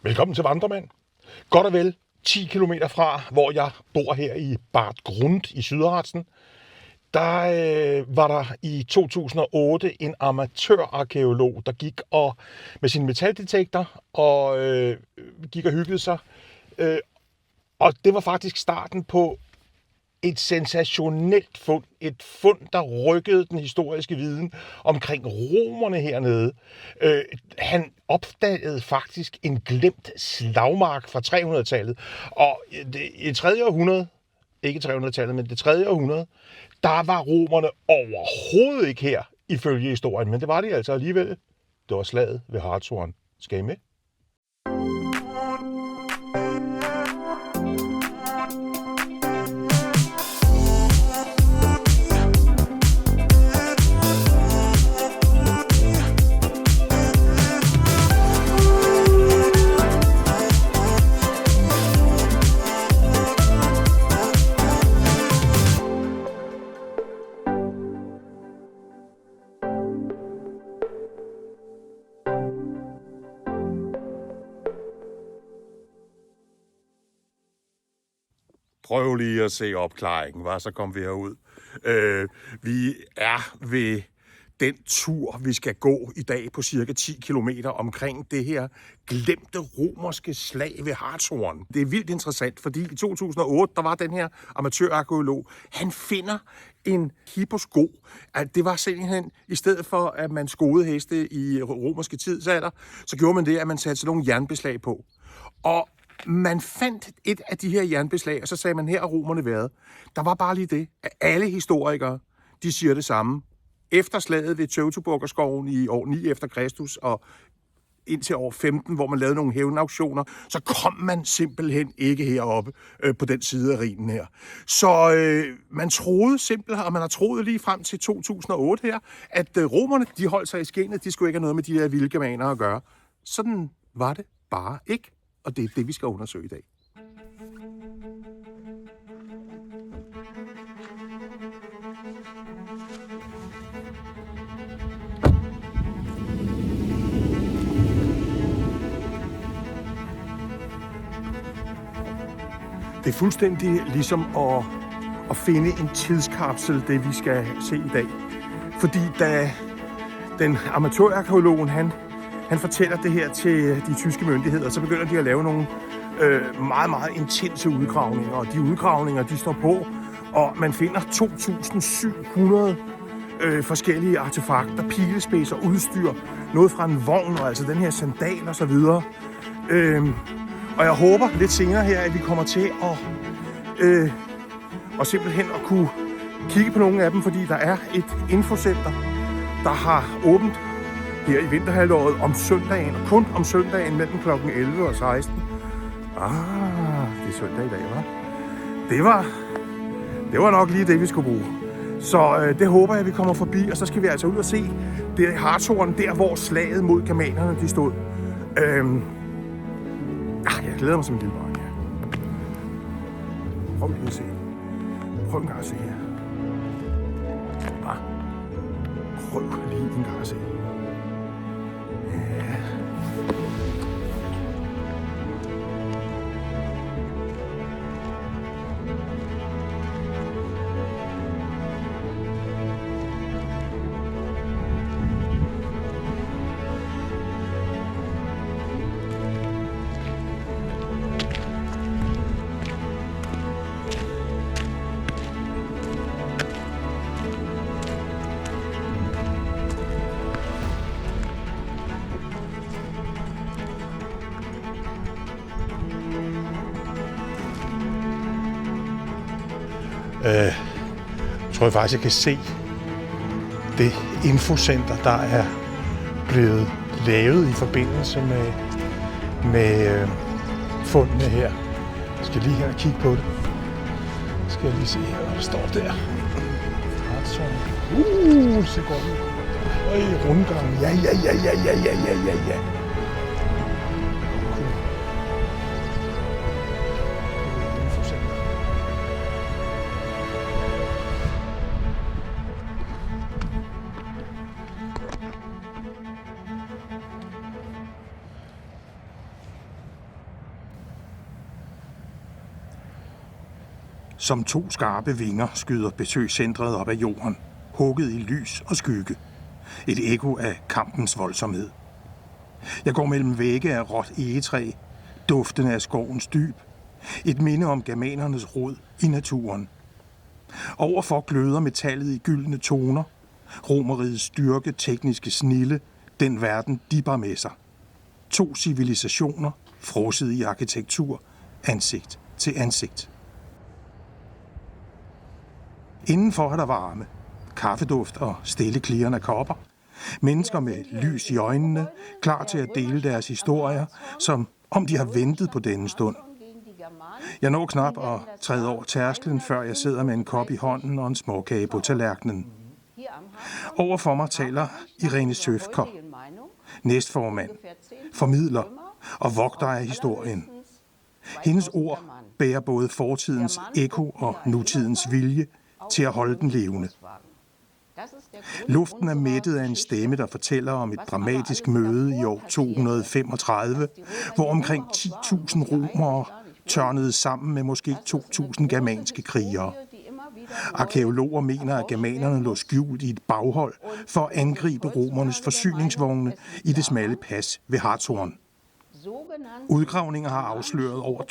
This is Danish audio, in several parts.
Velkommen til Vandremand. Godt og vel 10 km fra, hvor jeg bor her i Bad Grund i Sydharzen, der var der i 2008 en amatørarkæolog, der gik og med sin metaldetektor og gik og hyggede sig. Og det var faktisk starten på et sensationelt fund. Et fund, der rykkede den historiske viden omkring romerne hernede. Han opdagede faktisk en glemt slagmark fra 300-tallet. Og i 3. århundrede, ikke 300-tallet, men det 3. århundrede, der var romerne overhovedet ikke her, ifølge historien. Men det var de altså alligevel. Det var slaget ved Hartshorn. Skal I med? Prøv lige at se opklaringen, hva? Så kom vi herud. Vi er ved den tur, vi skal gå i dag på cirka 10 kilometer omkring det her glemte romerske slag ved Hartshorn. Det er vildt interessant, fordi i 2008, der var den her amatørarkæolog, han finder en hipposko. Det var simpelthen, i stedet for at man skoede heste i romerske tidsalder, så gjorde man det, at man satte sådan nogle jernbeslag på. Og man fandt et af de her jernbeslag, og så sagde man, her er romerne været. Der var bare lige det, at alle historikere, de siger det samme. Efter slaget ved Teutoburgerskoven i år 9 efter Kristus og indtil år 15, hvor man lavede nogle hævnauktioner, så kom man simpelthen ikke heroppe på den side af Rhinen her. Så man troede simpelthen, og man har troet lige frem til 2008 her, at romerne, de holdt sig i skinnet, de skulle ikke have noget med de der vilde germanere at gøre. Sådan var det bare ikke. Og det er det, vi skal undersøge i dag. Det er fuldstændig ligesom at finde en tidskapsel, det vi skal se i dag. Fordi da den amatørarkæologen, han fortæller det her til de tyske myndigheder, så begynder de at lave nogle meget, meget intense udgravninger. Og de udgravninger, de står på, og man finder 2.700 forskellige artefakter, pilespidser, udstyr, noget fra en vogn, og altså den her sandal og så videre. Og jeg håber lidt senere her, at vi kommer til at simpelthen at kunne kigge på nogle af dem, fordi der er et infocenter, der har åbent her i vinterhalvåret om søndagen, og kun om søndagen mellem kl. 11 og 16. Det er søndag i dag, hva'? Det var nok lige det, vi skulle bruge. Så det håber jeg, vi kommer forbi, og så skal vi altså ud og se det Hartshorn, der hvor slaget mod germanerne, de stod. Jeg glæder mig som en lille barn, ja. Prøv lige at se. Prøv en gang at se her. Prøv lige en gang at se. Jeg tror jeg faktisk, jeg kan se det infocenter, der er blevet lavet i forbindelse med fundene her. Jeg skal lige her og kigge på det. Skal jeg lige se her, hvad der står der. Hartshorn. Det ser godt ud. Rundgang. Ja. Som 2 skarpe vinger skyder besøgscentret op af jorden, hugget i lys og skygge. Et ekko af kampens voldsomhed. Jeg går mellem vægge af råt egetræ, duftende af skovens dyb. Et minde om germanernes rod i naturen. Overfor gløder metallet i gyldne toner. Romerrigets styrke, tekniske snilde, den verden de bar med sig. 2 civilisationer, frosset i arkitektur, ansigt til ansigt. Indenfor er der varme, kaffeduft og stille klirrende kopper. Mennesker med lys i øjnene, klar til at dele deres historier, som om de har ventet på denne stund. Jeg når knap at træde over tærsklen, før jeg sidder med en kop i hånden og en småkage på tallerkenen. Overfor mig taler Irene Søfker, næstformand, formidler og vogter af historien. Hendes ord bærer både fortidens ekko og nutidens vilje til at holde den levende. Luften er mættet af en stemme, der fortæller om et dramatisk møde i år 235, hvor omkring 10.000 romere tørnede sammen med måske 2.000 germanske krigere. Arkæologer mener, at germanerne lå skjult i et baghold for at angribe romernes forsyningsvogne i det smalle pas ved Harzhorn. Udgravninger har afsløret over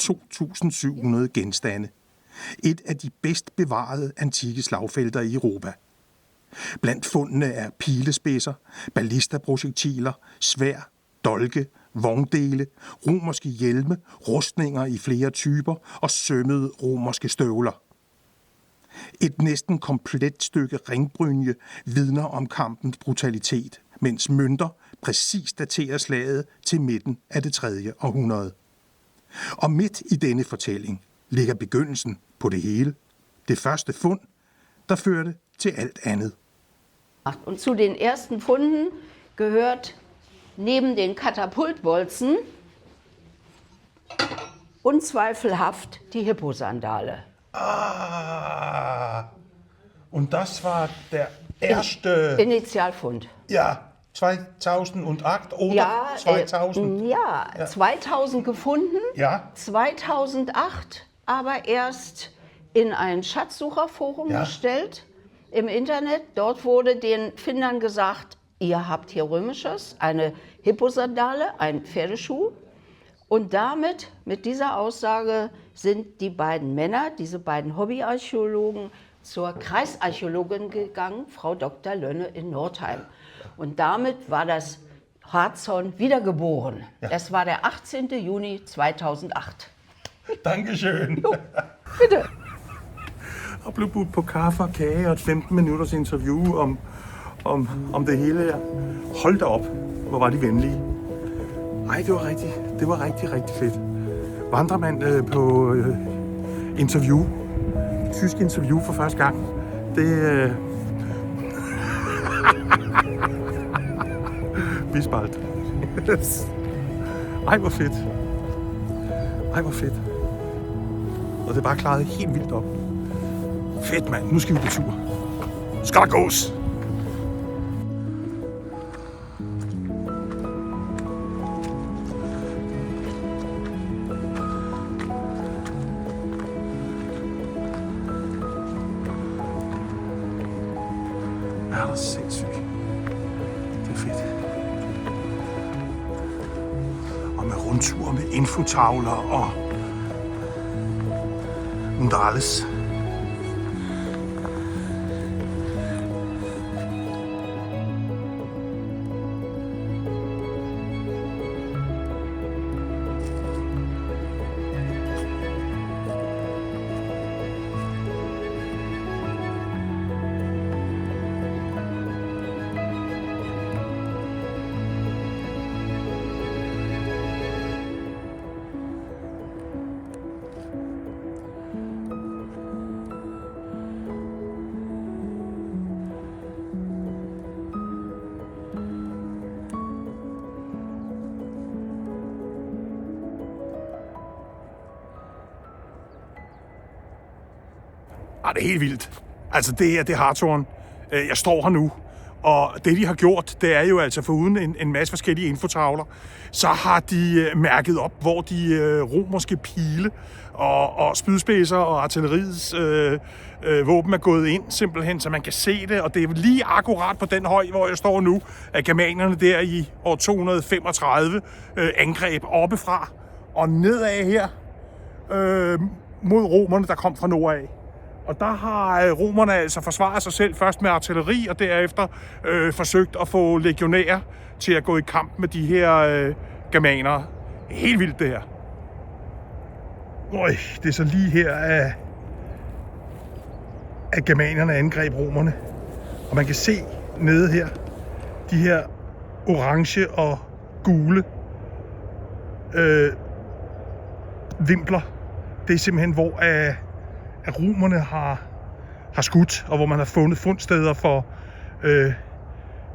2.700 genstande. Et af de bedst bevarede antikke slagfelter i Europa. Blandt fundene er pilespidser, ballistaprojektiler, sværd, dolke, vogndele, romerske hjelme, rustninger i flere typer og sømmede romerske støvler. Et næsten komplet stykke ringbrynje vidner om kampens brutalitet, mens mønter præcis daterer slaget til midten af det 3. århundrede. Og midt i denne fortælling ligger begyndelsen på det hele. Det første fund, der førte til alt andet. Und zu den ersten Funden gehört neben den Katapultbolzen unzweifelhaft die Hipposandale. Ah, und das war der erste... Initialfund. Ja, 2008 oder Ja, 2000? Ja, 2000 gefunden, Ja. 2008 aber erst in ein Schatzsucherforum gestellt im Internet. Dort wurde den Findern gesagt, ihr habt hier Römisches, eine Hipposandale, ein Pferdeschuh. Und damit, mit dieser Aussage, sind die beiden Männer, diese beiden Hobbyarchäologen, zur Kreisarchäologin gegangen, Frau Dr. Lönne in Nordheim. Und damit war das Harzhorn wiedergeboren. Ja. Das war der 18. Juni 2008. Dankeschön. Jo, bitte. Og blev budt på kaffe og kage og et 15 minutters interview om det hele her. Hold da op, hvor var de venlige. Ej, det var rigtig fedt. Vandremand på interview. Tysk interview for første gang. Det... Bis bald. Ej, hvor fedt. Og det er bare klaret helt vildt op. Fedt, mand. Nu skal vi på tur. Skal der gås? Ja, det er sindssygt. Det er fedt. Og med rundtur med infotavler og umdrales. Det er helt vildt. Altså, det her, det er Harzhorn. Jeg står her nu, Og det, de har gjort, det er jo altså foruden en masse forskellige infotavler, så har de mærket op, hvor de romerske pile og spydspidser og artilleriets våben er gået ind, simpelthen, så man kan se det. Og det er lige akkurat på den høj, hvor jeg står nu, at germanerne der i år 235 angreb oppefra og nedad her mod romerne, der kom fra nordaf. Og der har romerne altså forsvaret sig selv først med artilleri, og derefter forsøgt at få legionærer til at gå i kamp med de her germanere. Helt vildt det her. Øj, det er så lige her, at germanerne angreb romerne. Og man kan se nede her, de her orange og gule vimpler. Det er simpelthen, hvor at romerne har skudt, og hvor man har fundet fundsteder for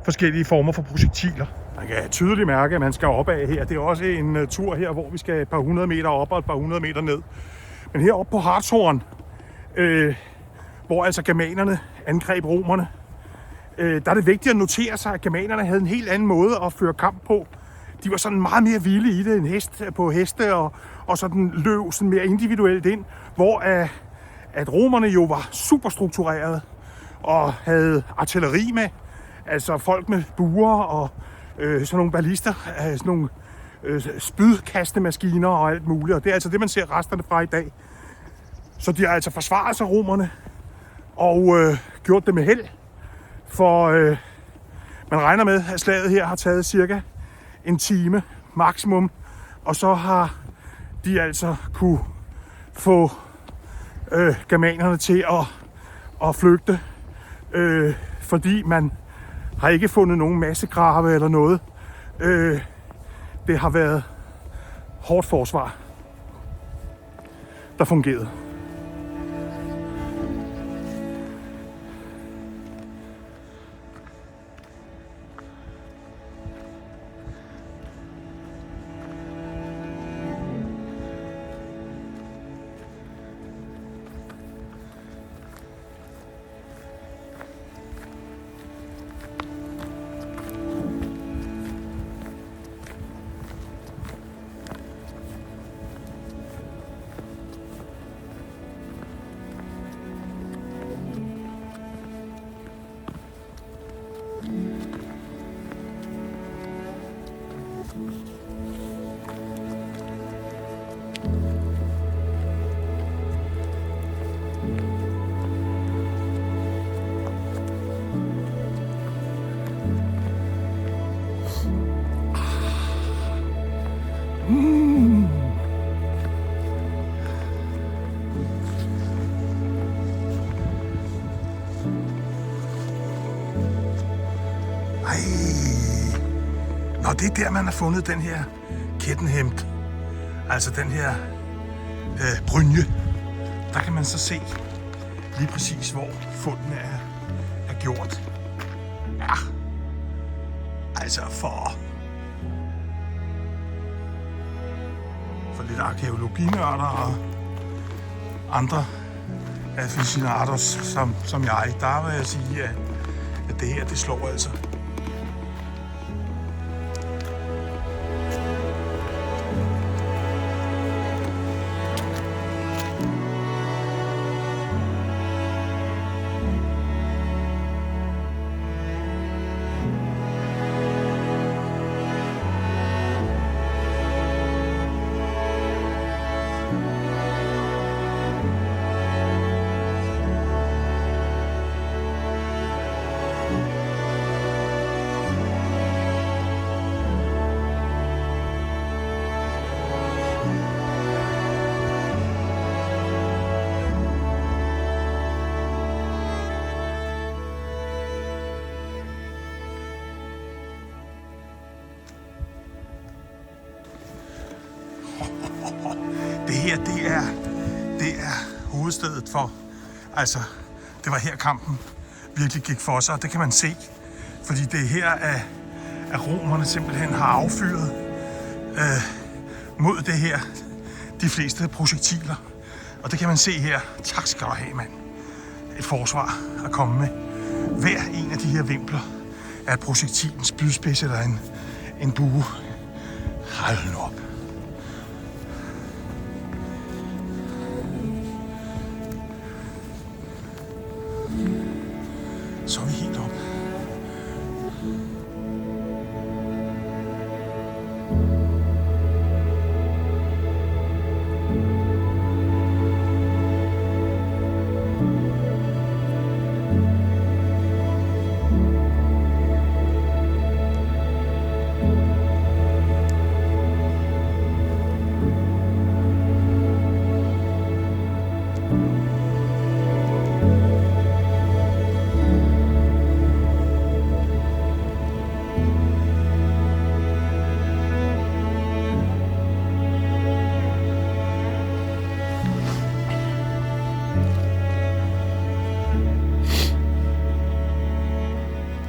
forskellige former for projektiler. Man kan tydeligt mærke, at man skal opad her. Det er også en tur her, hvor vi skal et par 100 meter op og et par 100 meter ned. Men heroppe på Hartshorn, hvor altså germanerne angreb romerne, der er det vigtigt at notere sig, at germanerne havde en helt anden måde at føre kamp på. De var sådan meget mere vilde i det end på heste, og sådan løb sådan mere individuelt ind, hvor at romerne jo var superstrukturerede og havde artilleri med, altså folk med buer og sådan nogle ballister, sådan nogle spydkastemaskiner og alt muligt, og det er altså det, man ser resterne fra i dag. Så de har altså forsvaret sig, romerne, og gjort det med held, for man regner med, at slaget her har taget cirka en time maksimum, og så har de altså kunne få germanerne til at flygte, fordi man har ikke fundet nogen massegrave eller noget. Det har været hårdt forsvar, der fungerede. Og det er der, man har fundet den her Kettenhemd. Altså den her brynje. Der kan man så se lige præcis, hvor fundene er gjort. Ja, altså for lidt arkæologimørder og andre aficionados som jeg, der vil jeg sige, at det her, det slår altså. Det her, det er hovedstedet for, altså, det var her kampen virkelig gik for sig, og det kan man se, fordi det er her, at romerne simpelthen har affyret mod det her de fleste projektiler, og det kan man se her. Tak skal du have, mand. Et forsvar at komme med. Hver en af de her vimpler er et projektil, en spydspids eller en bue. Hold nu op. Så er vi helt op.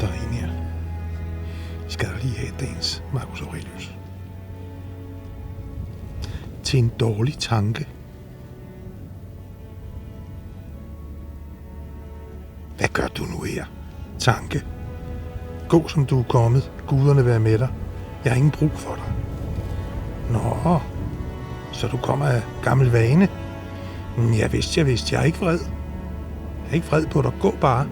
Der er en her. Skal der lige have dagens Marcus Aurelius. Til en dårlig tanke. Hvad gør du nu her, tanke? Gå som du er kommet. Guderne være med dig. Jeg har ingen brug for dig. Nå, så du kommer af gammel vane? Jeg vidste. Jeg er ikke vred. Jeg er ikke vred på dig. Gå bare.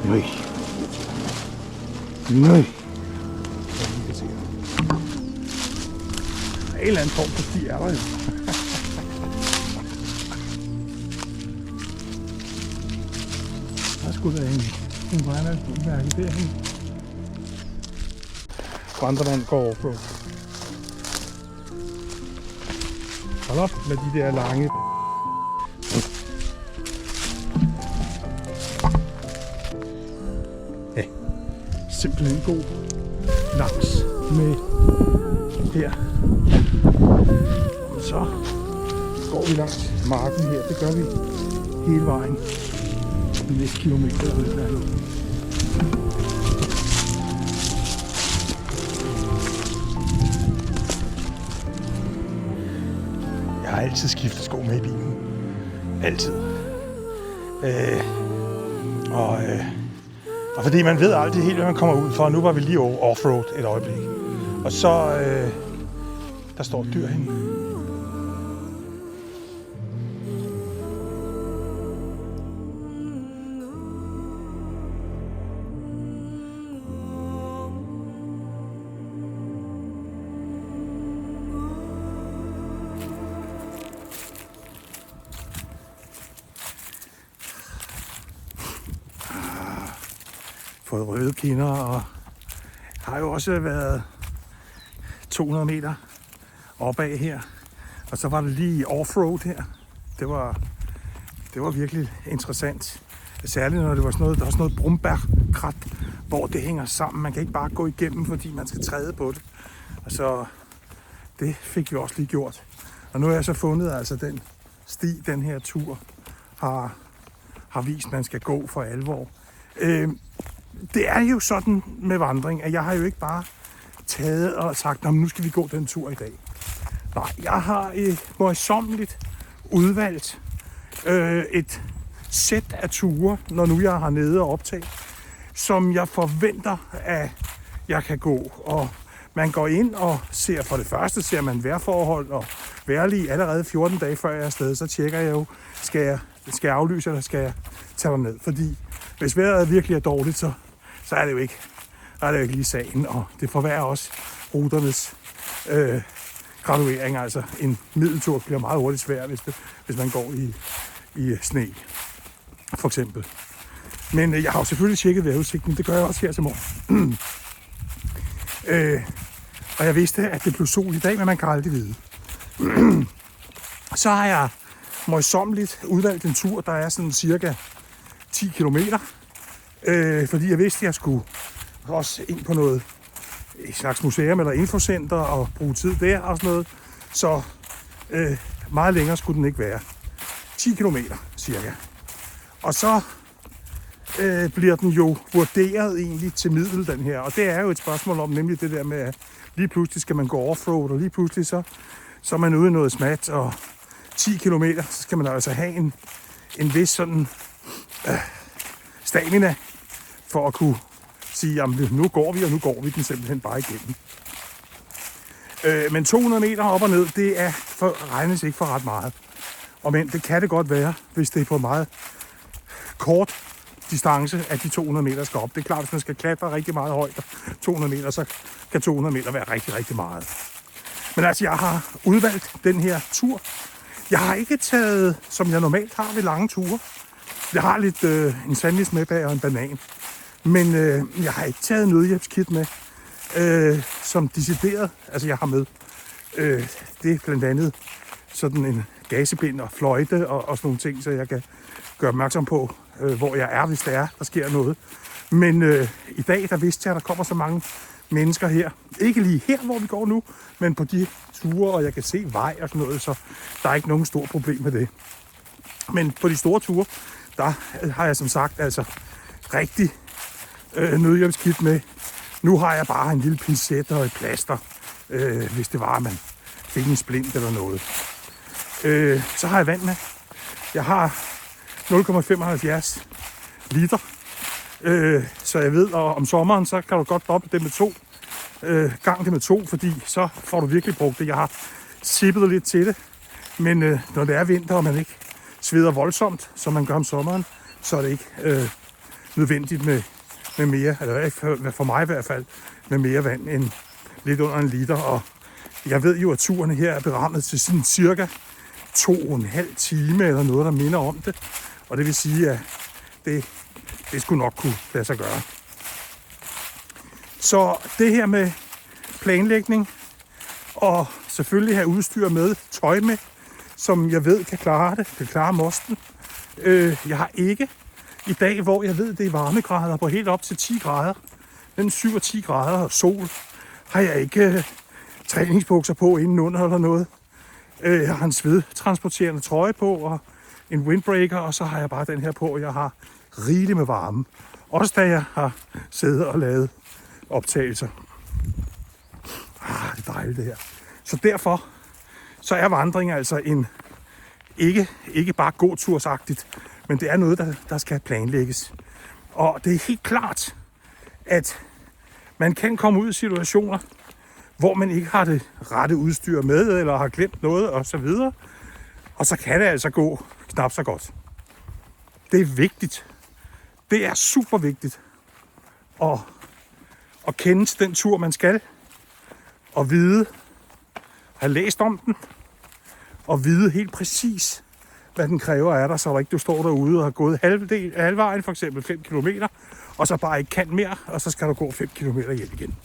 Nej. Nej. En eller anden form for sti er der jo. Der skulle være en brændmærke derhen. Vandremand går offroad. Hold op med de der lange. Ja, simpelthen god langs med her. Så går vi langs marken her. Det gør vi hele vejen. De næste kilometer der nu. Jeg har altid skiftet sko med i bilen. Altid. Og fordi man ved aldrig helt, hvad man kommer ud for. Nu var vi lige offroad et øjeblik. Og så, der står et dyr henne. Fået røde kinder, og har jo også været 200 meter opad her. Og så var det lige offroad her. Det var virkelig interessant. Særligt når det var sådan noget, der var sådan noget brumbærkrat, hvor det hænger sammen. Man kan ikke bare gå igennem, fordi man skal træde på det. Og så det fik vi også lige gjort. Og nu har jeg så fundet altså den sti, den her tur har vist, at man skal gå for alvor. Det er jo sådan med vandring, at jeg har jo ikke bare taget og sagt, nu skal vi gå den tur i dag. Nej, jeg har møjsommeligt udvalgt et sæt af ture, når nu jeg er hernede og optage, som jeg forventer, at jeg kan gå. Og man går ind og ser, for det første ser man vejrforhold og vejrlig allerede 14 dage før jeg er afsted, så tjekker jeg jo, skal jeg aflyse, eller skal jeg tage mig ned? Fordi hvis vejret virkelig er dårligt, så er det jo ikke, lige sagen, og det forværrer også ruternes graduering. Altså en middeltur bliver meget hurtigt svær, hvis man går i sne, for eksempel. Men jeg har jo selvfølgelig tjekket vejrudsigten, det gør jeg også her til morgen. Og jeg vidste, at det blev sol i dag, men man kan aldrig vide. Så har jeg møjsommeligt udvalgt en tur, der er sådan cirka 10 kilometer. Fordi jeg vidste, at jeg skulle også ind på noget et slags museum eller infocenter og bruge tid der og sådan noget. Så meget længere skulle den ikke være. 10 kilometer cirka. Og så bliver den jo vurderet egentlig til middel, den her. Og det er jo et spørgsmål om nemlig det der med, at lige pludselig skal man gå offroad, og lige pludselig så er man ude i noget smat, og 10 kilometer, så skal man altså have en vis sådan stamina for at kunne sige, jamen nu går vi, og nu går vi den simpelthen bare igennem. Men 200 meter op og ned, det regnes ikke for ret meget. Og men det kan det godt være, hvis det er på meget kort distance, at de 200 meter skal op. Det er klart, hvis man skal klatre rigtig meget højt, 200 meter, så kan 200 meter være rigtig, rigtig meget. Men altså, jeg har udvalgt den her tur. Jeg har ikke taget, som jeg normalt har ved lange ture. Jeg har lidt en sandwich med bag og en banan. Men jeg har ikke taget nødhjælpskit med, som decideret. Altså, jeg har med. Det er blandt andet sådan en gasebind og fløjte og sådan nogle ting, så jeg kan gøre opmærksom på, hvor jeg er, hvis der sker noget. Men i dag, der vidste jeg, at der kommer så mange mennesker her. Ikke lige her, hvor vi går nu, men på de ture, og jeg kan se vej og sådan noget, så der er ikke nogen stor problem med det. Men på de store ture, der har jeg som sagt altså rigtig nødhjælpskit med. Nu har jeg bare en lille pincet og et plaster, hvis det var, at man fik en splint eller noget. Så har jeg vand med. Jeg har 0,75 liter. Så jeg ved, at om sommeren, så kan du godt doble det med 2. Gang det med 2, fordi så får du virkelig brugt det. Jeg har sippet lidt til det. Men når det er vinter, og man ikke sveder voldsomt, som man gør om sommeren, så er det ikke nødvendigt med mere, eller for mig i hvert fald, med mere vand end lidt under 1 liter. Og jeg ved jo, at turene her er berammet til sådan cirka 2,5 time eller noget, der minder om det. Og det vil sige, at det skulle nok kunne lade sig gøre. Så det her med planlægning, og selvfølgelig have udstyr med, tøj med, som jeg ved kan klare det, kan klare mosten. Jeg har ikke i dag, hvor jeg ved, det er varmegrader på helt op til 10 grader, mellem 7 og 10 grader og sol, har jeg ikke træningsbukser på indenunder eller noget. Jeg har en svedtransporterende trøje på og en windbreaker, og så har jeg bare den her på, og jeg har rigeligt med varme. Også da jeg har siddet og lavet optagelser. Det er dejligt det her. Så derfor så er vandring altså en ikke bare gåtursagtigt, Men det er noget, der skal planlægges. Og det er helt klart, at man kan komme ud i situationer, hvor man ikke har det rette udstyr med, eller har glemt noget osv. Og så kan det altså gå knap så godt. Det er vigtigt. Det er super vigtigt at kende til den tur, man skal. Og vide, have læst om den. Og vide helt præcis, hvad den kræver af dig, så ikke du står derude og har gået halvvejen, for eksempel 5 km, og så bare ikke kan mere, og så skal du gå 5 km hjem igen.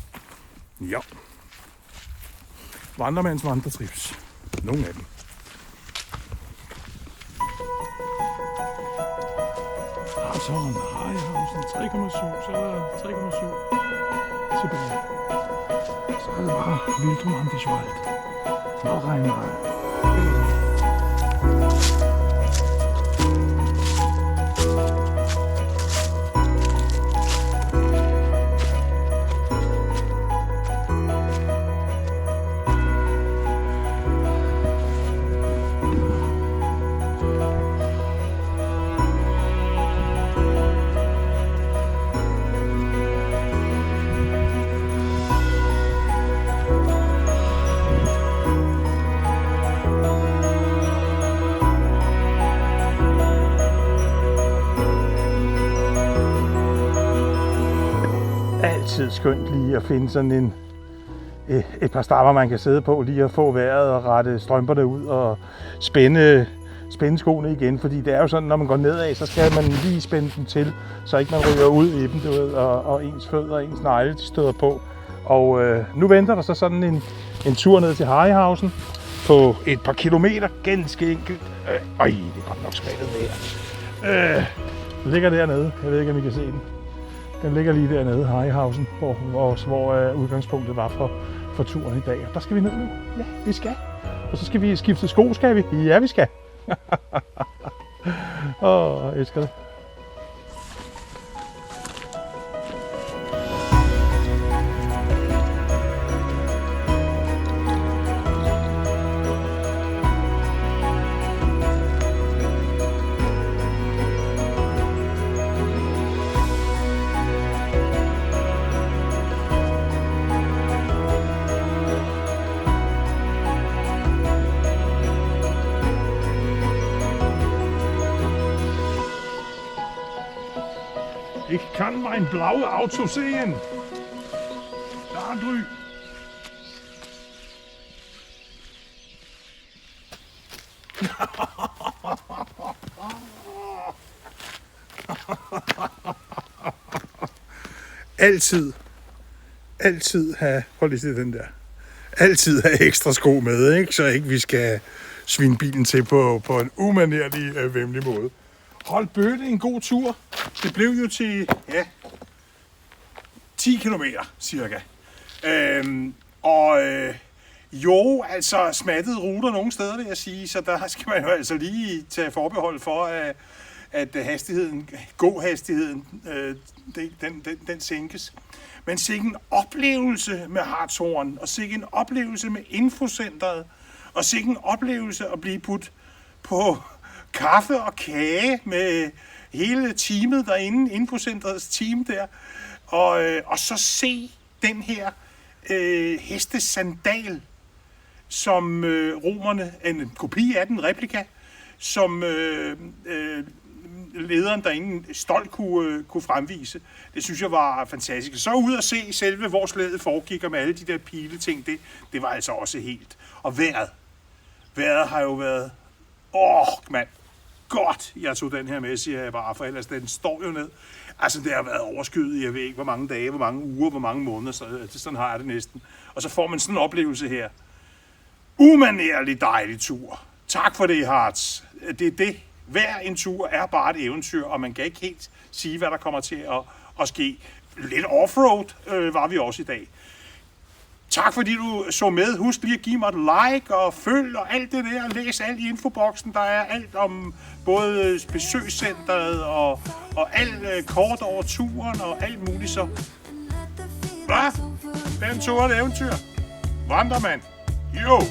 Ja. Vandremands vandretrips. Nogle af dem. Hartshorn, Harryhausen, 3,7, så er der 3,7 tilbage. Så er det bare Wildromantischwald. Nordrhein-Wald. Altid skønt lige at finde sådan et par stammer, man kan sidde på, lige at få vejret og rette strømperne ud og spænde skoene igen, fordi det er jo sådan, når man går nedad, så skal man lige spænde dem til, så ikke man ryger ud i dem, du ved, og ens fødder og ens negle, de støder på. Og nu venter der så sådan en tur ned til Harryhausen på et par kilometer, ganske enkelt. Det er godt nok smallet det her. Den ligger dernede, jeg ved ikke, om I kan se den. Den ligger lige dernede, Harryhausen, hvor udgangspunktet var for turen i dag. Og der skal vi ned nu. Ja, vi skal. Og så skal vi skifte sko, skal vi? Ja, vi skal. Jeg elsker det. Ich kann mein blaues Auto sehen. Da drüben. Altid have, hold lige til den der, altid have ekstra sko med, ikke? Så ikke vi skal svine bilen til på en umanerlig, væmmelig måde. Hold bøtte en god tur. Det blev jo til, 10 kilometer cirka. Jo, altså smattede ruter nogle steder, vil jeg sige, så der skal man jo altså lige tage forbehold for, at gåhastigheden, den sænkes. Men sikke en oplevelse med Hartshorn, og sikke en oplevelse med infocentret, og sikke en oplevelse at blive putt på kaffe og kage med hele teamet derinde, infocentrets team der, og så se den her hestesandal, som romerne, en kopi af den, replika, som lederen derinde stolt kunne fremvise. Det synes jeg var fantastisk. Så ud og se selve, hvor slædet foregik, og med alle de der pileting, det var altså også helt. Og vejret har jo været, mand, godt, jeg tog den her med, siger jeg bare, for ellers den står jo ned. Altså, det har været overskyet, jeg ved ikke, hvor mange dage, hvor mange uger, hvor mange måneder, så sådan har jeg det næsten. Og så får man sådan en oplevelse her. Umanerlig dejlig tur. Tak for det, Harts. Det er det. Hver en tur er bare et eventyr, og man kan ikke helt sige, hvad der kommer til at ske. Lidt offroad var vi også i dag. Tak fordi du så med. Husk lige at give mig et like og følg og alt det der. Læs alt i infoboksen. Der er alt om både besøgscenteret og alt kort over turen og alt muligt så. Hvad? Den tur er et eventyr. Vandremand. Jo.